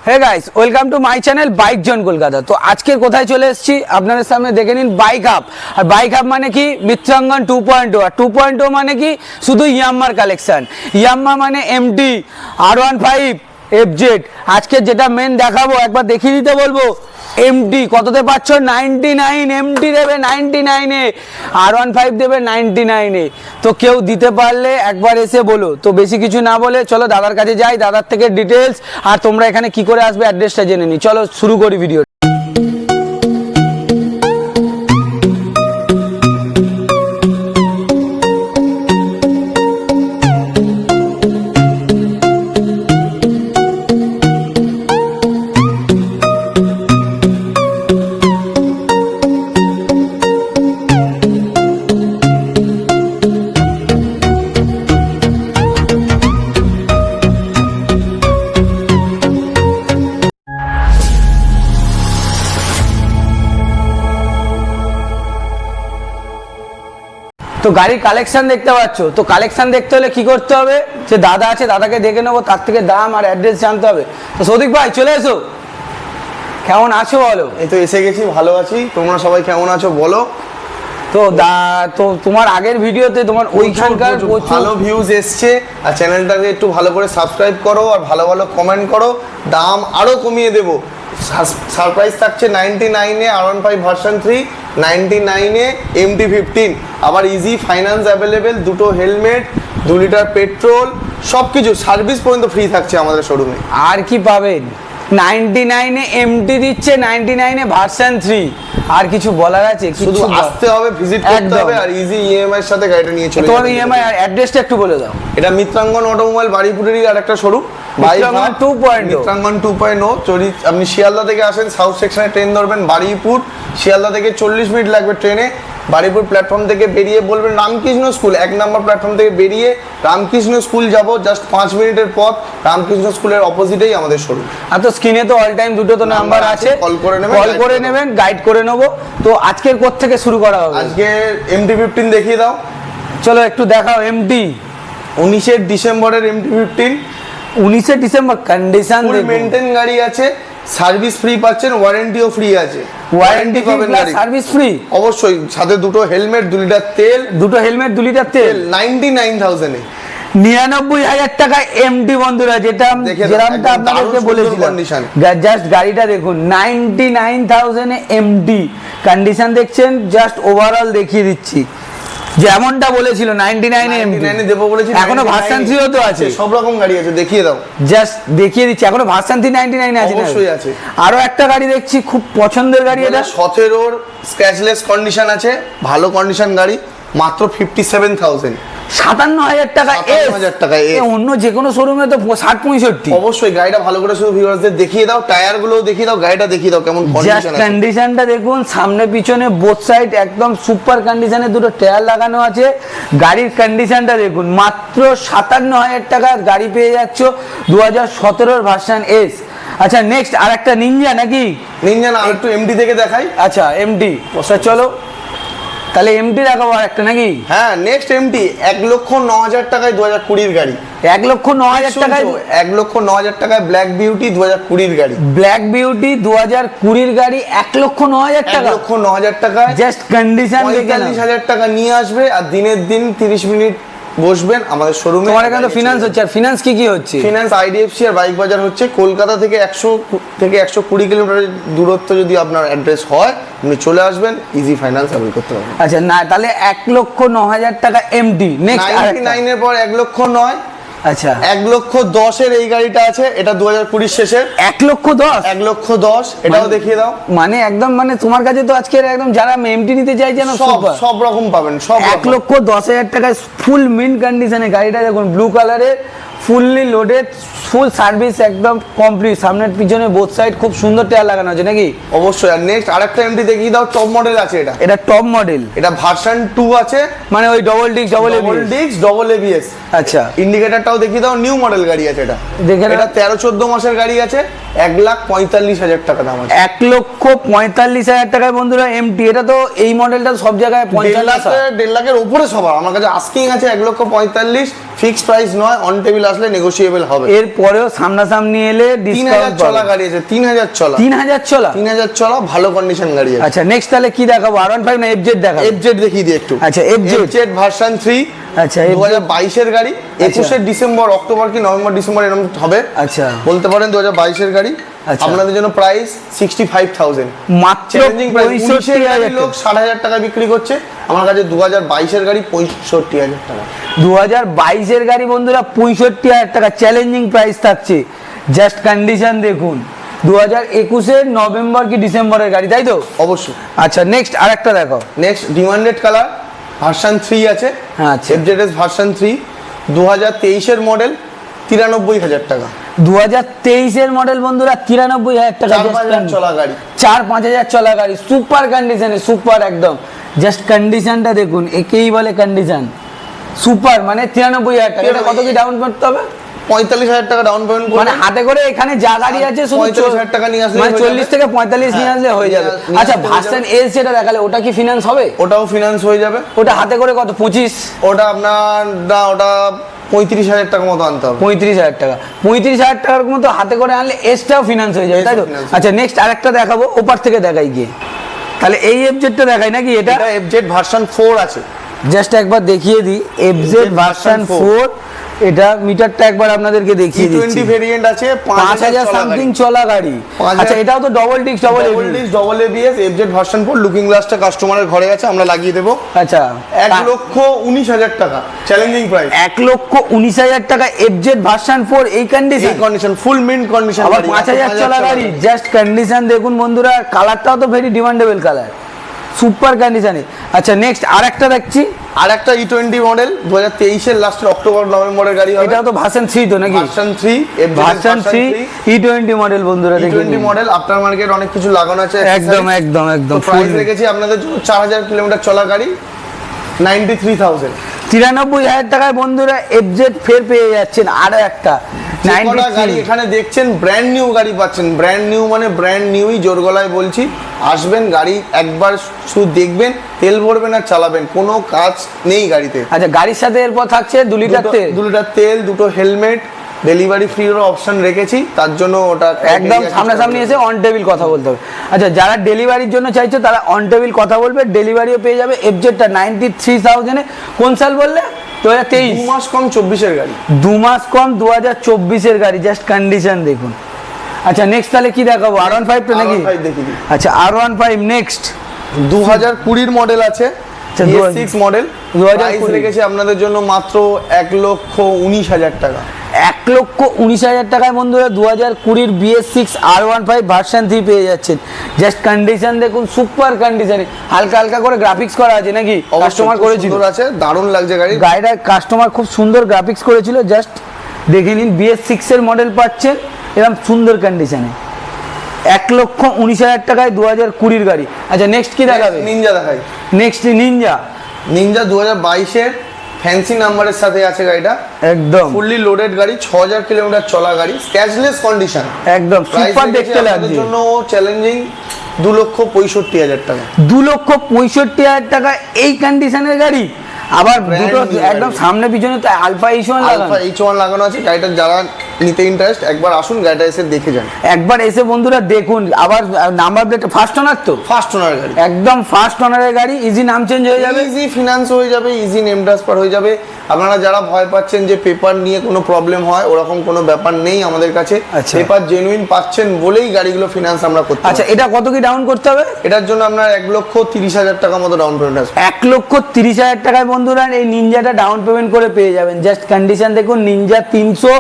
Hey guys, welcome to my channel bike John Kolkata. তো আজকে কোথায় চলে এসেছি আপনাদের সামনে দেখে নিন, বাইক হাব। আর বাইক হাব মানে কি, মিত্রাঙ্গন 2.0। আর 2.0 মানে কি, শুধু ইয়াম্মার কালেকশন। ইয়াম্মা মানে এমটি, R15, FZ। আজকে যেটা মেন দেখাবো একবার দেখিয়ে দিতে বলবো। এমটি কততে পাচ্ছ? 99। এমটি দেবে 99-এ, R15 দেবে 99-এ। তো কেউ দিতে পারলে একবার এসে বলো। তো বেশি কিছু না বলে চলো দাদার কাছে যাই, দাদার থেকে ডিটেলস আর তোমরা এখানে কি করে আসবে অ্যাড্রেসটা জেনে নিই। চলো শুরু করি ভিডিও। তো গাড়ির কালেকশন দেখতে পাচ্ছ। তো কালেকশন দেখতে হলে কি করতে হবে, যে দাদা আছে দাদাকে দেখে নেবো, তার থেকে দাম আর অ্যাড্রেস জানতে হবে। তো সৌদিক ভাই চলে এসো, কেমন আছো বলো? এই তো এসে গেছি, ভালো আছি। তোমরা সবাই কেমন আছো বলো? তো তো তোমার আগের ভিডিওতে তোমার ওইখানকার ভালো ভিউজ এসছে। আর চ্যানেলটাকে একটু ভালো করে সাবস্ক্রাইব করো আর ভালো ভালো কমেন্ট করো। দাম আরও কমিয়ে দেবো। সারপ্রাইজ থাকছে 99-এ R15 ভার্সন 3, 99-এ MT-15। আবার ইজি ফাইন্যান্স অ্যাভেলেবেল, দুটো হেলমেট, 2 লিটার পেট্রোল, সব কিছু সার্ভিস পর্যন্ত ফ্রি থাকছে আমাদের শোরুমে। আর কি পাবেন? 99-এ এমটি দিচ্ছে, 99-এ ভার্সন 3। আর কিছু বলার আছে? শুধু আসতে হবে, ভিজিট করতে হবে আর ইজি ইএমআই এর সাথে গাড়িটা নিয়ে চলে। তোমার ইএমআই আর অ্যাড্রেসটা একটু বলে দাও। এটা মিত্রাঙ্গন অটোমোবাইল বাড়িপুরেরই আরেকটা শোরুম, মিত্রাঙ্গন 2.0। মিত্রাঙ্গন 2.0। যদি আপনি শিয়ালদা থেকে আসেন, সাউথ সেকশনে ট্রেন ধরবেন বারুইপুর। শিয়ালদা থেকে 40 মিনিট লাগবে ট্রেনে। বারুইপুর প্ল্যাটফর্ম থেকে বেরিয়ে বলবেন রামকৃষ্ণ স্কুল, 1 নম্বর প্ল্যাটফর্ম থেকে বেরিয়ে রামকৃষ্ণ স্কুল যাব, জাস্ট 5 মিনিটের পথ। রামকৃষ্ণ স্কুলের অপোজিটেই আমাদের শোরুম। আর তো স্ক্রিনে তো অল টাইম দুটো তো নাম্বার আছে, কল করে নেবেন, গাইড করে নেবো। তো আজকের কোথা থেকে শুরু করা হবে? আজকে MT-15 দেখিয়ে দাও। চলো একটু দেখাও। এমটি 19 ডিসেম্বরের MT-15, 19 December. Condition full maintain গাড়ি আছে, সার্ভিস ফ্রি পাচ্ছেন, ওয়ারেন্টিও ফ্রি আছে। ওয়ারেন্টি পাবেন, সার্ভিস ফ্রি অবশ্যই, সাথে দুটো হেলমেট, 2 লিটার তেল। দুটো হেলমেট, 2 লিটার তেল 99,000-এ, 99,000 টাকা এমটি বন্ধুরা, যেটা যেরকমটা আপনাদেরকে বলেছিলাম। জাস্ট গাড়িটা দেখুন, 99,000-এ এমটি। কন্ডিশন দেখছেন, জাস্ট ওভারঅল দেখিয়ে দিচ্ছি। যেমনটা বলেছিল 99-এ এমটি দেবো বলেছিল, এখনো ভার্সন 3ও তো আছে, সব রকম গাড়ি আছে, দেখিয়ে দাও। জাস্ট দেখিয়ে দিচ্ছি, এখনো ভার্সন 3 99-এ আছে। অবশ্যই আছে। আরো একটা গাড়ি দেখছি, খুব পছন্দের গাড়ি এটা, 17-ওর স্ক্র্যাচলেস কন্ডিশন আছে, ভালো কন্ডিশন গাড়ি, মাত্র 57,000। 57,000 টাকা। 57,000 টাকা। অন্য যে কোনো শোরুমে তো 60-65। অবশ্যই গাড়িটা ভালো করে শুধু ভিউয়ারদের দেখিয়ে দাও, টায়ার গুলো দেখিয়ে দাও, গাড়িটা দেখিয়ে দাও কেমন কন্ডিশন আছে। কন্ডিশনটা দেখুন, সামনে পিছনে বোথ সাইড একদম সুপার কন্ডিশনে দুটো টায়ার লাগানো আছে। গাড়ির কন্ডিশনটা দেখুন, মাত্র 57,000 টাকা গাড়ি পেয়ে যাচ্ছ 2017-এর ভার্সন এস। আচ্ছা নেক্সট আর একটা নিনজা নাকি? নিনজা না, একটু এমটি থেকে দেখাই। আচ্ছা এমটি, চলো তাহলে এমটি দেখাবো আর একটা নাকি? হ্যাঁ, নেক্সট এমটি 1,09,000 টাকায় 2020-এর গাড়ি। 1,09,000 টাকায়, 1,09,000 টাকায় ব্ল্যাক বিউটি 2020-এর গাড়ি। ব্ল্যাক বিউটি 2020-এর গাড়ি 1,09,000 টাকা। 1,09,000 টাকায় জাস্ট কন্ডিশন 45,000 টাকা নিয়ে আসবে আর দিনের দিন 30 মিনিট বসবেন আমাদের শোরুমে। তোমার এখানে তো ফিনান্স হচ্ছে। আর ফিনান্স কি হচ্ছে? ফিনান্স IDFC আর বাইক বাজার হচ্ছে। কলকাতা থেকে 100 থেকে 120 কিলোমিটার দূরত্ব যদি আপনার অ্যাড্রেস হয়, আপনি চলে আসবেন, ইজি ফাইন্যান্স অ্যাভেল করতে পারবেন। আচ্ছা না, তাহলে 1,09,000 টাকা এমটি। নেক্সট 99-এর পর 1,09,000। আচ্ছা 1,10,000-এর এই গাড়িটা আছে, এটা 2020 শেষের। 1,10,000, 1,10,000 এটাও দেখিয়ে দাও। মানে একদম, মানে তোমার কাছে তো আজকে একদম যারা এমটি নিতে চাইছে না, সব রকম পাবেন, সব 1,10,000 টাকায় ফুল মিন্ট কন্ডিশনে গাড়িটা দেখুন, ব্লু কালারের, ফুললি লোডেড, ফুল সার্ভিস একদম কমপ্লিট। সামনের পিছনে বোথ সাইড খুব সুন্দর টায়ার লাগানো আছে নাকি? অবশ্যই। আর নেক্সট আরেকটা এমটি দেখিয়ে দাও, টপ মডেল আছে এটা। এটা টপ মডেল, এটা ভার্সন 2 আছে, মানে ওই ডবল ডিস্ক ডবল ABS। আচ্ছা ইন্ডিকেটরটাও দেখিয়ে দাও, নিউ মডেল গাড়ি আছে এটা। দেখে এটা 13-14 মাসের গাড়ি আছে, 1,45,000 টাকা দাম আছে। 1,45,000 টাকায় বন্ধুরা এমটি। এটা তো এই মডেলটা সব জায়গায় 1.5 লাখের উপরে সবার আমার কাছে আস্কিং আছে। 1,45,000 ফিক্সড প্রাইস নয়, অন টেবিল আসলে নেগোশিয়েবল হবে। এর পরেও সামনাসামনি এলে 3000 চলা গাড়ি আছে, 3000 চলা, 3000 চলা, 3000 চলা, ভালো কন্ডিশন গাড়ি আছে। আচ্ছা নেক্সট তাহলে কি দেখাবো, R15 না FZ দেখাবো? FZ দেখিয়ে দিই একটু। আচ্ছা FZ ভার্সন 3, আচ্ছা 2022 এর গাড়ি, 21 ডিসেম্বর, অক্টোবর কি নভেম্বর ডিসেম্বর এরকম হবে, আচ্ছা বলতে পারেন 2022 এর গাড়ি। আচ্ছা। আপনাদের জন্য প্রাইস 65,000, মাত্র চ্যালেঞ্জিং প্রাইস। 65,000 লোক 60,000 টাকা বিক্রি করছে, আমার কাছে 2022 এর গাড়ি 65,000 টাকা। 2022 এর গাড়ি বন্ধুরা 65,000 টাকা চ্যালেঞ্জিং প্রাইস থাকছে। জাস্ট কন্ডিশন দেখুন, 2021 এর নভেম্বর কি ডিসেম্বরের গাড়ি, তাই তো? অবশ্যই। আচ্ছা নেক্সট আরেকটা দেখো। নেক্সট ডিমান্ডেড কালার ভার্সন 3 আছে, হ্যাঁ আচ্ছা FZS ভার্সন 3, 2023 এর মডেল, 93,000 টাকা। 2023 এর মডেল বন্ধুরা 93,000 টাকা। 4-5 চলা গাড়ি, 4-5 চলা গাড়ি, সুপার কন্ডিশনে, সুপার একদম। জাস্ট কন্ডিশনটা দেখুন, একেই বলে কন্ডিশন সুপার, মানে 93,000 টাকা। এটা কত কি ডাউন করতে হবে? 45,000 টাকা ডাউন পেমেন্ট করে, মানে হাতে করে এখানে যা গাড়ি আছে শুধু 45,000 টাকা নিয়ে আসলে, মানে 40 থেকে 45 নিয়ে আসলে হয়ে যাবে। আচ্ছা ভার্সন এস যেটা দেখালে ওটা কি ফিনান্স হবে? ওটাও ফিনান্স হয়ে যাবে। ওটা হাতে করে কত? 25? ওটা আপনার না, ওটা 35,000 টাকা মতো আনতে হবে। 35,000 টাকা, 35,000 টাকার মতো হাতে করে আনলে এসটাও ফিনান্স হয়ে যাবে, তাই তো? আচ্ছা নেক্সট আরেকটা দেখাবো, ওপার থেকে দেখাই গিয়ে। তাহলে এই FZ-টা দেখাই নাকি? এটা FZ ভার্সন 4 আছে, জাস্ট একবার দেখিয়ে দিই। FZ ভার্সন 4, এটা মিটারটা একবার আপনাদেরকে দেখিয়ে দিচ্ছি। 20 ভেরিয়েন্ট আছে, 5,000 সামথিং চলা গাড়ি। আচ্ছা এটাও তো double disc, double ABS FZ version 4। Looking গ্লাসটা কাস্টমারের ঘরে আছে, আমরা লাগিয়ে দেবো। আচ্ছা 1,19,000 টাকা চ্যালেঞ্জিং প্রাইস। 1,19,000 টাকা FZ ভার্সন 4, এই কন্ডিশন ফুল মিন্ট কন্ডিশন, আবার 5,000 চলা গাড়ি। জাস্ট কন্ডিশন দেখুন বন্ধুরা, কালারটাও তো ভেরি ডিমান্ডেবল কালার, সুপার কন্ডিশনে। আচ্ছা নেক্সট আরেকটা দেখছি, আরেকটা E20 মডেল, 2023 এর লাস্টের অক্টোবর নভেম্বরের গাড়ি হবে। এটাও তো ভার্সন 3 তো নাকি? ভার্সন 3, ভার্সন 3 E20 মডেল বন্ধুরা, দেখুন E20 মডেল, আফটার মার্কেট অনেক কিছু লাগানো আছে। একদম একদম একদম প্রাইস রেখেছি আপনাদের জন্য 4,000 কিলোমিটার চলা গাড়ি, 93,000। 93,000 টাকায় বন্ধুরা FZ ফের পেয়ে যাচ্ছেন আরো একটা। গাড়ি এখানে দেখছেন ব্র্যান্ড নিউ গাড়ি পাচ্ছেন, ব্র্যান্ড নিউ মানে ব্র্যান্ড নিউই, জোর গলায় বলছি। আসবেন, গাড়ি একবার শুধু দেখবেন, তেল ভরবেন আর চালাবেন, কোনো কাজ নেই গাড়িতে। আচ্ছা গাড়ির সাথে এরপর থাকছে 2 লিটার তেল, 2 লিটার তেল, 2টো হেলমেট, ডেলিভারি ফ্রির অপশন রেখেছি, তার জন্য ওটা একদম সামনাসামনি এসে অন টেবিল কথা বলতে হবে। আচ্ছা যারা ডেলিভারির জন্য চাইছো তারা অন টেবিল কথা বলবে, ডেলিভারিও পেয়ে যাবে। FZ-টা 93,000 এ, কোন সাল বললে? 2023। 2 মাস কম 24 এর গাড়ি, 2 মাস কম 2024 এর গাড়ি। জাস্ট কন্ডিশন দেখুন। আচ্ছা নেক্সট তাহলে কি দেখাবো? R15 তো নাকি? R15 দেখিয়ে দিই। আচ্ছা R15 নেক্সট 2020 মডেল আছে, আচ্ছা, 6 মডেল। 2020 প্রাইস রেখেছি আপনাদের জন্য মাত্র 1,19,000 টাকা। 1,19,000 টাকায় বন্ধুরা 2020 BS6 R15 ভার্সন 3 পেয়ে যাচ্ছেন। জাস্ট কন্ডিশন দেখুন, সুপার কন্ডিশনে, হালকা হালকা করে গ্রাফিক্স করা আছে নাকি? কাস্টমার করেছিল, সুন্দর আছে, দারুণ লাগছে গাড়ি। গাড়িটা কাস্টমার খুব সুন্দর গ্রাফিক্স করেছিল, জাস্ট দেখে নিন। BS6 এর মডেল পাচ্ছেন এরকম সুন্দর কন্ডিশনে, 1,19,000 টাকায় 2020 গাড়ি। আচ্ছা নেক্সট কি দেখাবে? নিনজা দেখাই। নেক্সট নিনজা 2022 এর ফ্যান্সি নাম্বারের সাথে আছে গাড়িটা, একদম ফুললি লোডেড গাড়ি, 6,000 কিলোমিটার চলা গাড়ি, স্ক্র্যাচলেস কন্ডিশন, একদম সুপার দেখতে লাগছে। আপনাদের জন্য চ্যালেঞ্জিং 2,65,000 টাকা। 2,65,000 টাকা এই কন্ডিশনের গাড়ি, আবার দুটো একদম সামনে পিছনে তো আলফা H1 লাগানো, আলফা H1 লাগানো আছে। গাড়িটা যারা নিতে ইন্টারেস্ট, একবার আসুন, গাড়িটা এসে দেখে যান। একবার এসে বন্ধুরা দেখুন। আবার নাম্বার প্লেট ফার্স্ট ওনার তো, ফার্স্ট ওনার গাড়ি, একদম ফার্স্ট ওনারের গাড়ি। ইজি নাম চেঞ্জ হয়ে যাবে, ইজি ফিনান্স হয়ে যাবে, ইজি নেম ট্রান্সফার হয়ে যাবে। আপনারা যারা ভয় পাচ্ছেন যে পেপার নিয়ে কোনো প্রবলেম হয়, ওরকম কোনো ব্যাপার নেই আমাদের কাছে। আচ্ছা। পেপার জেনুইন পাচ্ছেন বলেই গাড়িগুলো ফিনান্স আমরা করতে। আচ্ছা এটা কত কি ডাউন করতে হবে? এটার জন্য আপনার 1,30,000 টাকা মতো ডাউন পেমেন্ট আসবে। 1,30,000 টাকায় বন্ধুরা এই নিনজাটা ডাউন পেমেন্ট করে পেয়ে যাবেন। জাস্ট কন্ডিশন দেখুন, নিনজা 300,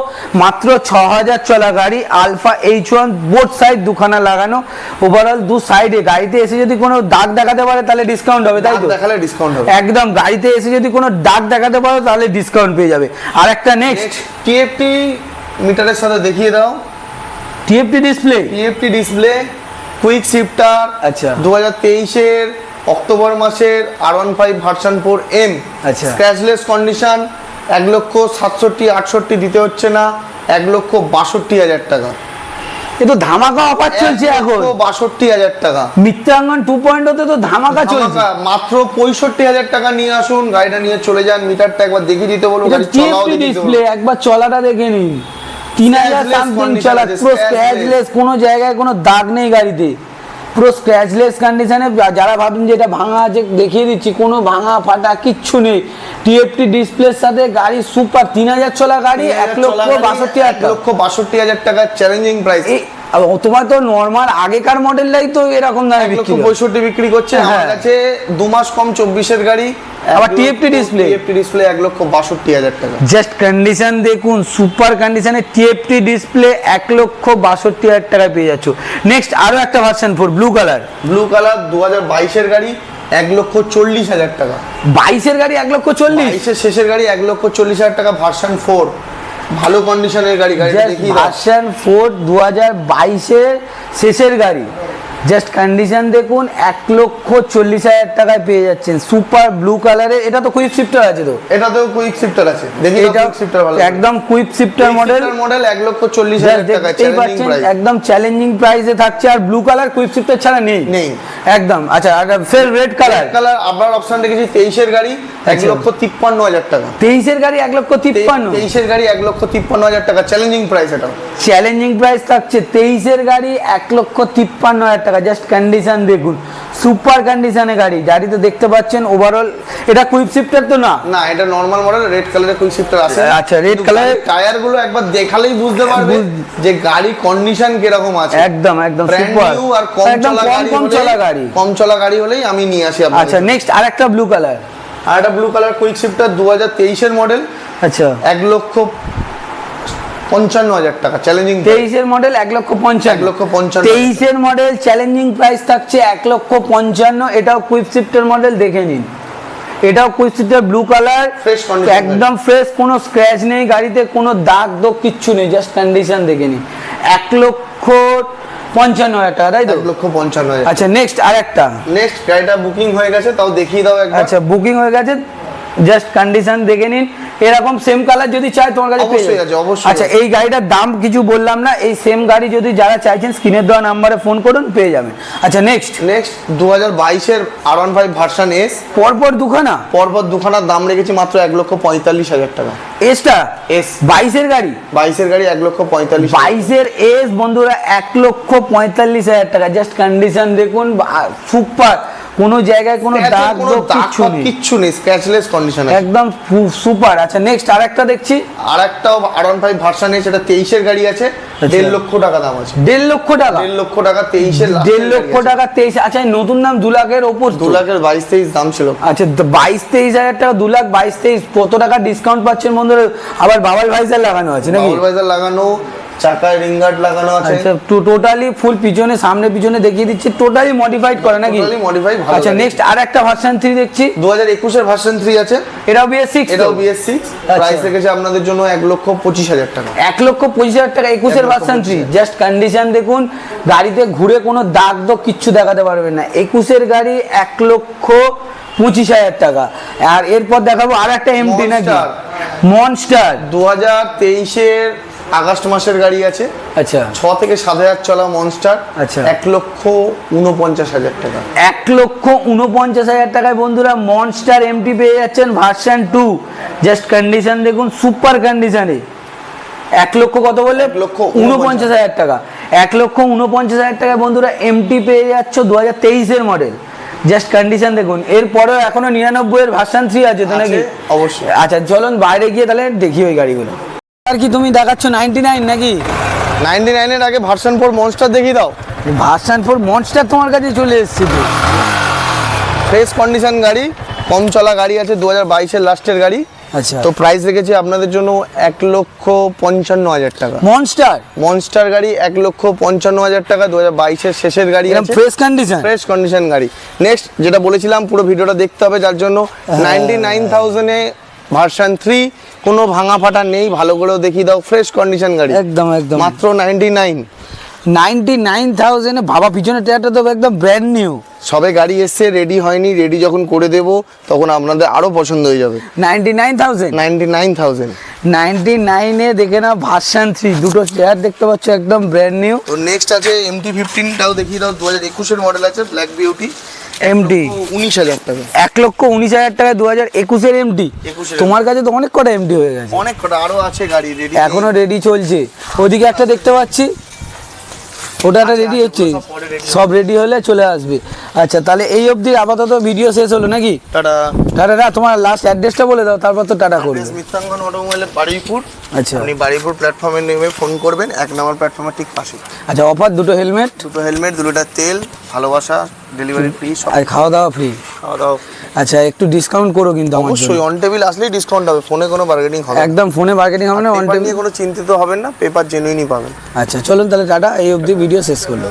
মাত্র 6,000 চলা গাড়ি, আলফা H1 বোথ সাইড দুখানা লাগানো, ওভারঅল দু সাইডে। গাড়িতে এসে যদি কোনো দাগ দেখাতে পারে তাহলে ডিসকাউন্ট হবে, তাই তো? দেখালে ডিসকাউন্ট হবে একদম। গাড়িতে এসে যদি কোনো দাগ দেখাতে পারো তাহলে ডিসকাউন্ট পেয়ে যাবে। আর একটা নেক্সট TFT মিটারের সাথে দেখিয়ে দাও। TFT display, TFT display, quick shifter. আচ্ছা 2023 এর অক্টোবর মাসের R15 ভার্সন 4M, আচ্ছা স্ক্র্যাচলেস কন্ডিশন, 1,67,000 দিতে হচ্ছে না, 1,62,000 টাকা। এ তো ধামাকা অফার চলছে এখন, 62,000 টাকা। মিত্রাঙ্গন 2.0 তে তো ধামাকা চলছে। মাত্র 65,000 টাকা নিয়ে আসুন, গাড়িটা নিয়ে চলে যান, মিটারটা একবার দেখিয়ে দিতে বলুন, গাড়ি চলাও দেখিয়ে দিতে ডিসপ্লে বলুন। একবার চলাটা দেখে নিন, 3000 Scratchless সামথিং condition চলা, আছে, পুরো scratchless। স্ক্র্যাচলেস, কোনো জায়গায় কোনো দাগ নেই গাড়িতে, পুরো স্ক্র্যাচলেস কন্ডিশনে। যারা ভাবছেন যে এটা ভাঙা আছে, দেখিয়ে দিচ্ছি, কোনো ভাঙা ফাটা কিচ্ছু নেই। টিএফটি ডিসপ্লের সাথে গাড়ি সুপার, 3000 চলা গাড়ি, 1,62,000 টাকা চ্যালেঞ্জিং প্রাইস। তোমার তো নর্মাল আগেকার মডেলটাই তো এরকম দামে বিক্রি হয়। 1,65,000 বিক্রি করছে আমার হ্যাঁ। কাছে। 2 মাস কম 24-এর গাড়ি, আবার TFT display। 1,62,000 টাকা। জাস্ট কন্ডিশন দেখুন, সুপার কন্ডিশনে টিএফটি ডিসপ্লে 1,62,000 টাকায় পেয়ে যাচ্ছ। নেক্সট আরো একটা version 4 blue colour, blue colour 2022-এর গাড়ি, 1,40,000 টাকা। 22-এর গাড়ি 1,40,000। 22-এর শেষের গাড়ি 1,40,000 টাকা, ভার্সন 4, ভালো কন্ডিশনের গাড়ি। গাড়িটা দেখি ভার্সন 4 2022-এর শেষের গাড়ি, জাস্ট কন্ডিশন দেখুন, 1,40,000 টাকায় পেয়ে যাচ্ছেন সুপার ব্লু কালারে। এটা তো কুইক শিফটার আছে তো, এটাতেও কুইক শিফটার আছে, দেখি এটা কুইক শিফটার ভালো একদম কুইক শিফটার মডেল। 1,40,000 টাকা চ্যালেঞ্জিং প্রাইস। একদম চ্যালেঞ্জিং প্রাইসে থাকছে। আর ব্লু কালার কুইক শিফটার ছাড়া নেই নেই একদম। আচ্ছা, আর ফের রেড কালার, কালার আবার অপশন রেখেছি। 23-এর গাড়ি 1,53,000 টাকা। 23-এর গাড়ি 1,53,000। 23-এর গাড়ি 1,53,000 টাকা চ্যালেঞ্জিং প্রাইস। এটা চ্যালেঞ্জিং প্রাইস থাকছে 23-এর গাড়ি 1,53,000 টাকা। জাস্ট কন্ডিশন দেখুন, সুপার কন্ডিশনে গাড়ি। গাড়িতে দেখতে পাচ্ছেন ওভারঅল, এটা কুইক শিফটার তো না, না এটা নরমাল মডেল, রেড কালারের কুইক শিফটার আছে। আচ্ছা, রেড কালারের টায়ার গুলো একবার দেখালেই বুঝতে পারবে যে গাড়ি কন্ডিশন কিরকম আছে। একদম একদম ব্র্যান্ড সুপার, নিউ আর কম চলা গাড়ি, কম চলা গাড়ি হলেই আমি নিয়ে আসি আপনাদের। আচ্ছা, নেক্সট আরেকটা ব্লু কালার, আর একটা ব্লু কালার কুইক শিফটার 2023-এর মডেল, আচ্ছা 1,55,000 টাকা চ্যালেঞ্জিং। 23-এর মডেল 1,55,000। 1,55,000। 23-এর মডেল চ্যালেঞ্জিং প্রাইস থাকছে 1,55,000। এটাও কুইক শিফটার মডেল, দেখে নিন। এটাও quick shifter blue colour, fresh condition, একদম ফ্রেশ, কোনো স্ক্র্যাচ নেই গাড়িতে, কোনো দাগ দোগ কিচ্ছু নেই। জাস্ট কন্ডিশন দেখে নিন, 1,55,000 টাকা, তাই তো? 1,55,000। আচ্ছা, নেক্সট আরেকটা। নেক্সট গাড়িটা বুকিং হয়ে গেছে, তাও দেখিয়ে দাও একবার। আচ্ছা, বুকিং হয়ে গেছে, জাস্ট কন্ডিশন দেখে নিন। এরকম সেম কালার যদি চাই তোমার কাছে পেয়ে অবশ্যই যাবে। আছে, অবশ্যই। আচ্ছা, এই গাড়িটার দাম কিছু বললাম না, এই সেম গাড়ি যদি যারা চাইছেন স্ক্রিনের দেওয়া নাম্বারে ফোন করুন, পেয়ে যাবেন। আচ্ছা, নেক্সট 2022-এর R15 ভার্সন এস, পরপর দুখানা, পরপর দুখানার দাম রেখেছি মাত্র 1,45,000 টাকা। এসটা এস 22-এর গাড়ি, 22-এর গাড়ি 1,45,000। 22-এর এস বন্ধুরা 1,45,000 টাকা। জাস্ট কন্ডিশন দেখুন, সুপার, কোনো জায়গায় কোনো দাগ কিচ্ছু নেই, স্ক্র্যাচলেস কন্ডিশন, একদম সুপার। আচ্ছা, নেক্সট আরেকটা দেখছি, আরেকটাও R15 ভার্সন এস, এটা 23-এর গাড়ি আছে, 1.5 লক্ষ টাকা দাম আছে। 1.5 লক্ষ টাকা, 1.5 লক্ষ টাকা 23-এর, 1.5 লক্ষ টাকা 23। আচ্ছা, নতুন দাম 2 লাখের ওপর, 2 লাখের 22-23 দাম ছিল। আচ্ছা, 22-23 টাকা, 2 লাখ 22-23, কত টাকা ডিসকাউন্ট পাচ্ছেন বন্ধুরা? আবার বাবাল ভাইজার লাগানো আছে নাকি? বাবল ভাইজার লাগানো, চাকায় রিং গার্ড লাগানো আছে। আচ্ছা, টোটালি ফুল পিছনে সামনে পিছনে দেখিয়ে দিচ্ছি, টোটালি মডিফাইড করা নাকি? Totally modified. আচ্ছা, নেক্সট আরেকটা ভার্সন 3 দেখছি, 2021-এর ভার্সন 3 আছে, এটাও BS6, এটাও BS6। প্রাইস রেখেছে আপনাদের জন্য 1,25,000 টাকা। 1,25,000 টাকা 21-এর ভার্সন 3। জাস্ট কন্ডিশন দেখুন, গাড়িতে ঘুরে কোনো দাগ দোগ কিচ্ছু দেখাতে পারবেন না। 21-এর গাড়ি 1,25,000 টাকা। আর এরপর দেখাবো আর একটা এমটি নাকি, মনস্টার 2023-এর আগস্ট মাসের গাড়ি আছে। আচ্ছা, 6 থেকে 7,000 চলা মনস্টার, আচ্ছা 1,49,000 টাকা। 1,49,000 টাকায় বন্ধুরা মনস্টার এমটি পেয়ে যাচ্ছেন ভার্সন 2। জাস্ট কন্ডিশন দেখুন, সুপার কন্ডিশনে। 1 লক্ষ কত বললে? 1,49,000 টাকা। 1,49,000 টাকায় বন্ধুরা এমটি পেয়ে যাচ্ছ 2023-এর মডেল। জাস্ট কন্ডিশন দেখুন। এরপরেও এখনো 99-এর ভার্সন 3 আছে তো নাকি? অবশ্যই। আচ্ছা, চলুন বাইরে গিয়ে তাহলে দেখি ওই গাড়িগুলো। আর কি তুমি দেখাচ্ছ 99 নাকি? 99-এর আগে ভার্সন 4 মনস্টার দেখিয়ে দাও। ভার্সন 4 মনস্টার তোমার কাছে চলে এসেছে তো। ফ্রেশ কন্ডিশন গাড়ি, কম চলা গাড়ি আছে, 2022-এর লাস্টের গাড়ি। আচ্ছা, তো প্রাইস রেখেছি আপনাদের জন্য 1,55,000 টাকা। মনস্টার গাড়ি 1,55,000 টাকা, 2022-এর শেষের গাড়ি আছে, ফ্রেশ কন্ডিশন, ফ্রেশ কন্ডিশন গাড়ি। নেক্সট যেটা বলেছিলাম, পুরো ভিডিওটা দেখতে হবে, যার জন্য 99,000-এ ভার্সন 3, কোনো ভাঙা ফাটা নেই, ভালো করেও দেখিয়ে দাও, ফ্রেশ কন্ডিশন গাড়ি, একদম একদম মাত্র 99,000-এ। ভাবা, পিছনে টায়ারটা তো একদম ব্র্যান্ড নিউ, সবে গাড়ি এসছে, রেডি হয়নি, রেডি যখন করে দেব তখন আপনাদের আরো পছন্দ হয়ে যাবে। 99,000 দেখে না, ভার্সন 3, দুটো টায়ার দেখতে পাচ্ছ, একদম ব্র্যান্ড নিউ। তো নেক্সট আছে MT-15, টাও দেখিয়ে দাও, 2021-এর মডেল আছে, ব্ল্যাক বিউটি, এমটি 19,000 টাকা। 1,19,000 টাকায় 2021-এর এমটি। 21-এর তোমার কাছে তো অনেক কটা এমটি হয়ে গেছে, অনেক কটা আরো আছে গাড়ি রেডি, এখনো রেডি চলছে। ওদিকে একটা দেখতে পাচ্ছি, ওটা একটা রেডি হচ্ছে, সব পরে ready সব রেডি হলে চলে আসবে। আচ্ছা, তাহলে এই অবধি আপাতত ভিডিও শেষ হলো নাকি? টাটা। টাটা। তোমার লাস্ট অ্যাড্রেসটা বলে দাও, তারপর তো টাটা করবে। মিত্রাঙ্গন অটোমোবাইলের বারুইপুর। আচ্ছা আপনি বারুইপুর প্ল্যাটফর্মে নেমে ফোন করবেন, 1 নম্বর প্ল্যাটফর্মের ঠিক পাশে। আচ্ছা, অফার দুটো হেলমেট, দুটো হেলমেট, 2 লিটার তেল, ভালোবাসা, ডেলিভারি ফ্রি, সব আর খাওয়া দাওয়া ফ্রি। খাওয়া দাওয়া। আচ্ছা, একটু ডিসকাউন্ট করো কিন্তু আমার জন্য। অবশ্যই অন টেবিল আসলেই ডিসকাউন্ট হবে, ফোনে কোনো বার্গেনিং হবে না। একদম ফোনে মার্কেটিং হবে না, অন পেপার নিয়ে কোনো চিন্তিত হবেন না, পেপার জেনুইনই পাবেন। আচ্ছা চলুন তাহলে টাটা, এই অবধি ভিডিও শেষ করলো।